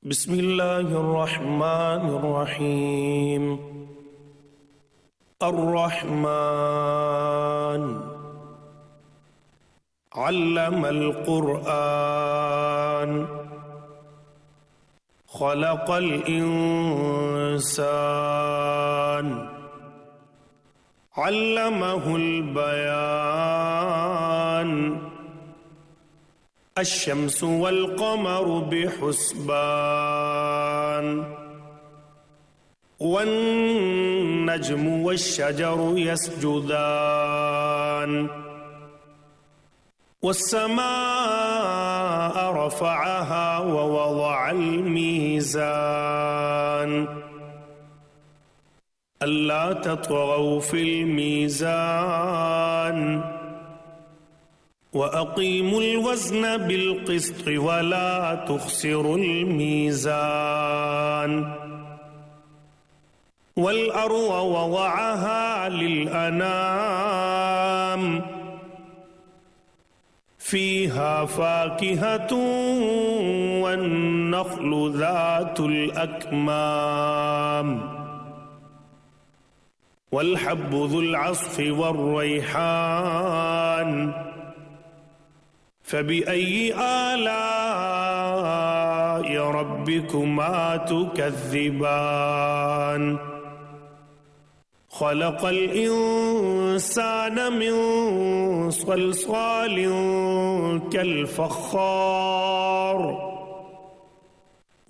بسم الله الرحمن الرحيم. الرحمن علم القرآن خلق الإنسان علمه البيان الشمس والقمر بحسبان والنجم والشجر يسجدان والسماء رفعها ووضع الميزان ألا تطغوا في الميزان وأقيموا الوزن بالقسط ولا تخسروا الميزان والأرض وضعها للأنام فيها فاكهة والنخل ذات الأكمام والحب ذو العصف والريحان فبأي آلاء ربكما تكذبان خلق الإنسان من صلصال كالفخار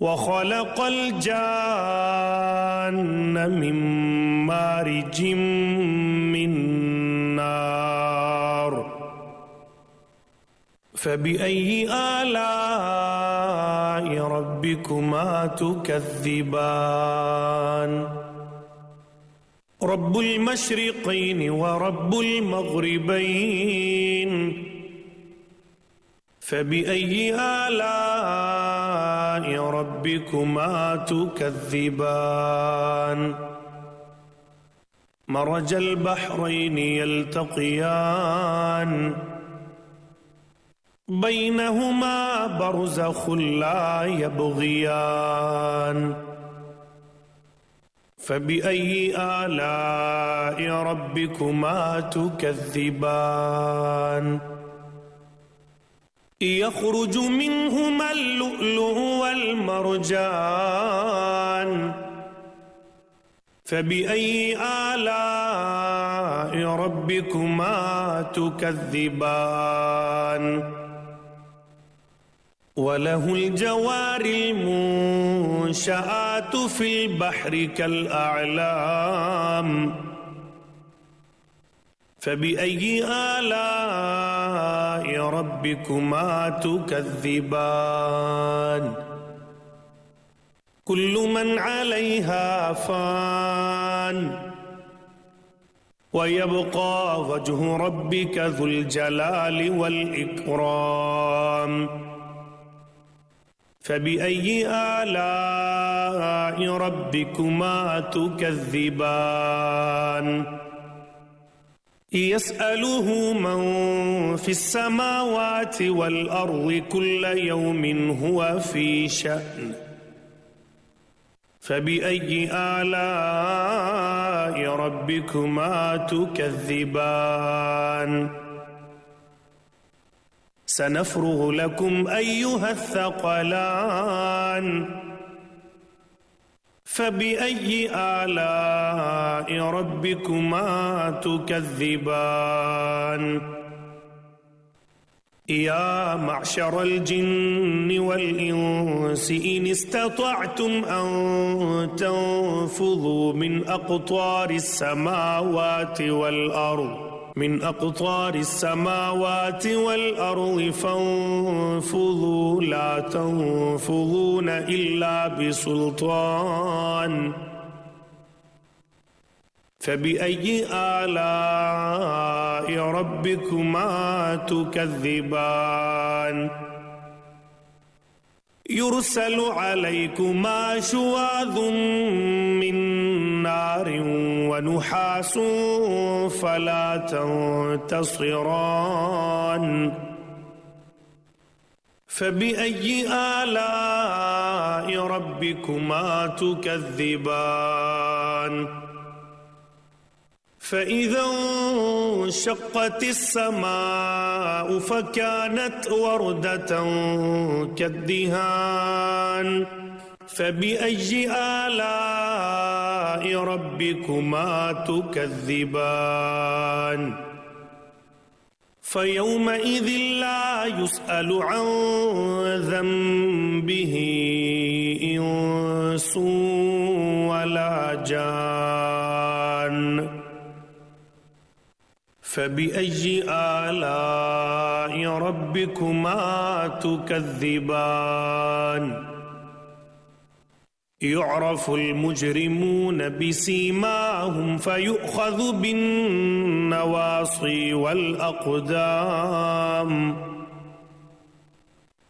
وخلق الجان من مارج من نار فبأي آلاء ربكما تكذبان رب المشرقين ورب المغربين فبأي آلاء ربكما تكذبان مرج البحرين يلتقيان بينهما برزخ لا يبغيان فبأي آلاء ربكما تكذبان يخرج منهما اللؤلؤ والمرجان فبأي آلاء ربكما تكذبان وله الجوار المنشآت في البحر كالأعلام فبأي آلاء ربكما تكذبان كل من عليها فان ويبقى وجه ربك ذو الجلال والإكرام فبأي آلاء ربكما تكذبان يسأله من في السماوات والأرض كل يوم هو في شأن فبأي آلاء ربكما تكذبان سنفرغ لكم أيها الثقلان فبأي آلاء ربكما تكذبان يا معشر الجن والإنس إن استطعتم أن تنفذوا من أقطار السماوات والأرض فانفذوا لا تنفذون إلا بسلطان فبأي آلاء ربكما تكذبان يرسل عليكما شواظ من نار ونحاس فلا تنتصران فبأي آلاء ربكما تكذبان فإذا انشقت السماء فكانت وردة كالدهان فبأي آلاء ربكما تكذبان فيومئذ لا يسأل عن ذنبه إنس ولا جان فبأي آلاء ربكما تكذبان يعرف المجرمون بسيماهم فيؤخذ بالنواصي والأقدام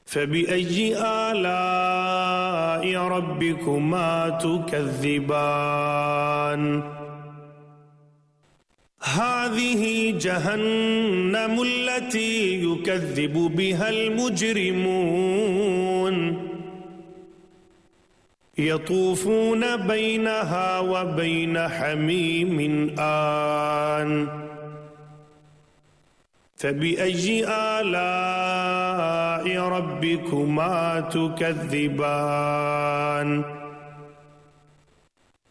فبأي آلاء ربكما تكذبان هذه جهنم التي يكذب بها المجرمون يطوفون بينها وبين حميم آن فبأي آلاء ربكما تكذبان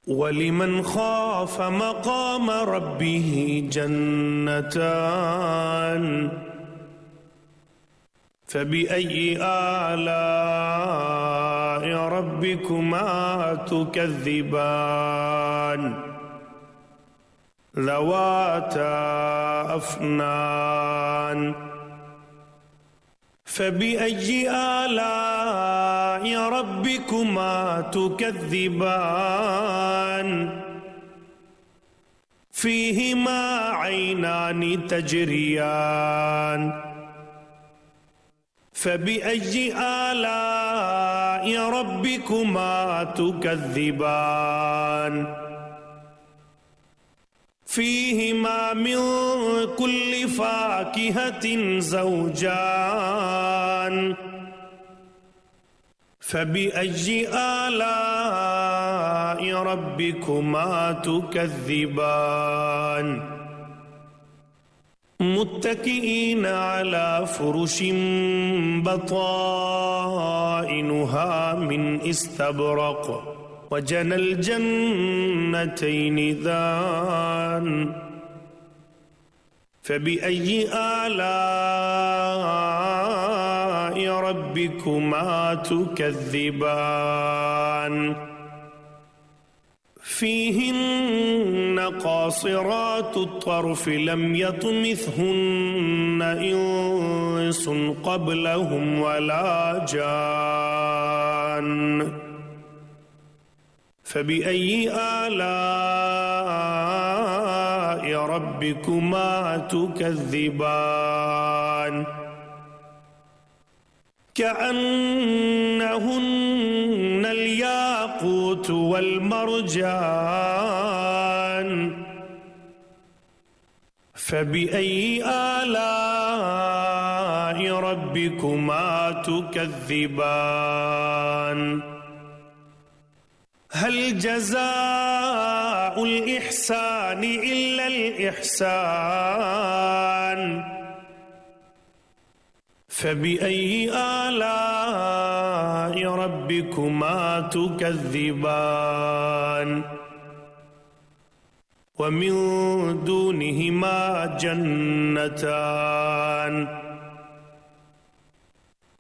ولمن خاف مقام ربه جنتان فبأي آلاء ربكما تكذبان ذواتا أفنان فبأي آلاء ربكما تكذبان فيهما عينان تجريان فبأي آلاء ربكما تكذبان فيهما من كل فاكهة زوجان فبأي آلاء ربكما تكذبان متكئين على فرش بطائنها من استبرق وجنى الجنتين دان فبأي آلاء ربكما تكذبان فيهن قاصرات الطرف لم يطمثهن إنس قبلهم ولا جان فبأي آلاء ربكما تكذبان كأنهن الياقوت والمرجان فبأي آلاء ربكما تكذبان هل جزاء الإحسان إلا الإحسان فبأي آلاء ربكما تكذبان ومن دونهما جنتان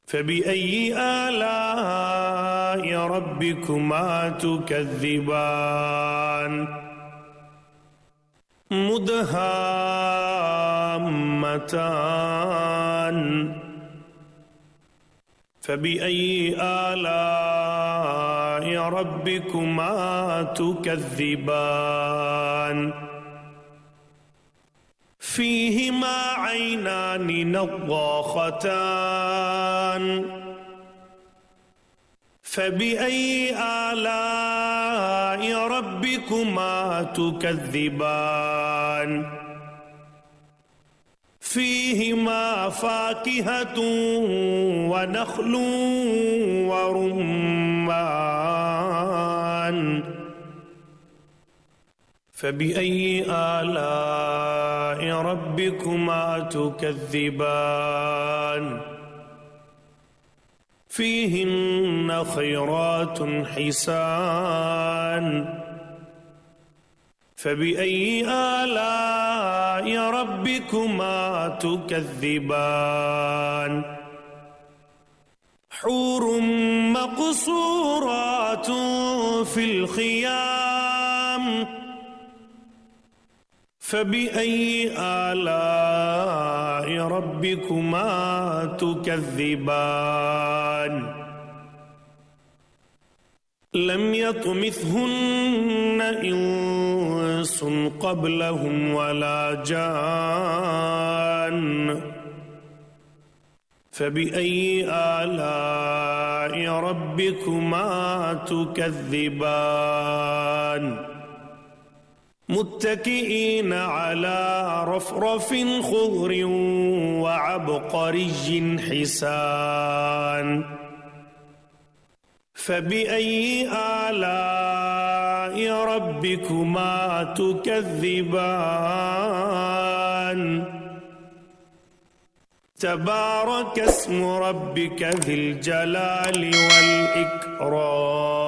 فبأي آلاء ربكما تكذبان مدهامتان فبأي آلاء ربكما تكذبان فيهما عينان نضاختان فبأي آلاء ربكما تكذبان فيهما فاكهة ونخل ورمان فبأي آلاء ربكما تكذبان فيهن خيرات حسان فبأي آلاء ربكما تكذبان حور مقصورات في الخيام فبأي آلاء ربكما تكذبان لم يطمثهن إنس قبلهم ولا جان فبأي آلاء ربكما تكذبان متكئين على رفرف خضر وعبقري حسان فبأي آلاء ربكما تكذبان تبارك اسم ربك ذي الجلال والإكرام